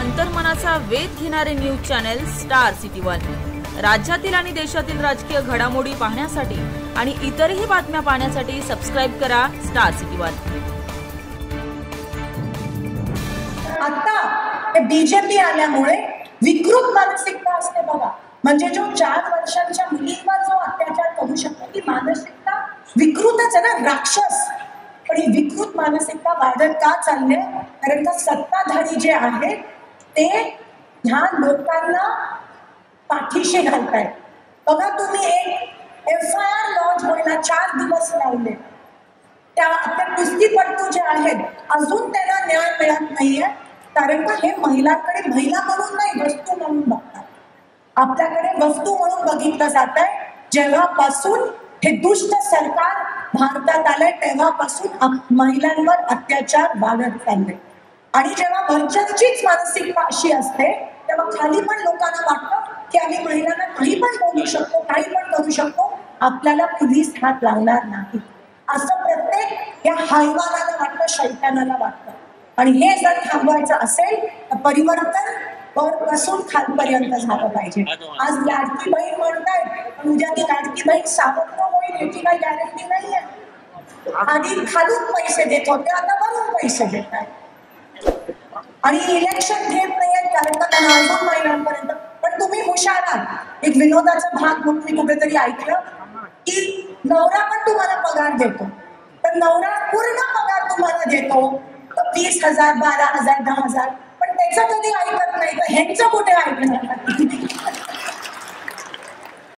अंतर्मनाचा वेध घेणारे news channel star city one. राज्यातील आणि देशातील राजकीय घडामोडी पाहण्यासाठी आणि इतरही बातम्या पाहण्यासाठी सबस्क्राइब करा स्टार सिटी वन। आता बीजेपी आल्यामुळे विकृत मानसिकता असते बघा, म्हणजे जो 4 वर्षांच्या मुलींवर जो अत्याचार करू शकतो ती मानसिकता विकृतच आहे ना, राक्षस। पण ही विकृत मानसिकता वाढत का चालली? कारण का सत्ताधारी जे आहेत ते ह्या लोकांना पाठीशी घालतायत। बघा तुम्ही एक FIR लॉन्च व्हायला 4 दिवस लावले, त्या आपले कुस्तीपटू जे आहेत अजून त्यांना न्याय मिळत नाहीये, कारण का हे महिलांकडे महिला म्हणून नाही वस्तू म्हणून बघतात। आपल्याकडे वस्तू म्हणून बघितलं जात आहे। जेव्हापासून हे दुष्ट सरकार भारतात आलंय तेव्हापासून महिलांवर अत्याचार वाढत चालले, आणि जेव्हा वरच्यांचीच मानसिकता अशी असते तेव्हा खाली पण लोकांना वाटतं की आम्ही महिलांना काही पण बोलू शकतो, काही पण करू शकतो, आपल्याला पोलीस हात लावणार नाही, असं प्रत्येक या हैवानाला वाटतं, शैतानाला वाटतं। आणि हे जर थांबवायचं असेल तर परिवर्तन वरपासून खालपर्यंत झालं पाहिजे। आज लाडकी बहीण म्हणतायत, पण उद्या ती लाडकी बहीण सावत्र होईल याची काही गॅरंटी नाहीये। आधी खालून पैसे देत होते, आता वरून पैसे देत आहेत, आणि इलेक्शन घेत नाहीये कारण का त्यांना अजून महिलांपर्यंत। पण तुम्ही हुशार आहात। एक विनोदाचा भाग म्हणून मी कुठेतरी ऐकलं की नवरा पण तुम्हाला पगार देतो, तर नवरा पूर्ण पगार तुम्हाला देतो 20,000, 12,000, 10,000, पण त्याचं कधी ऐकत नाही, तर ह्यांचं कुठे ऐकणार?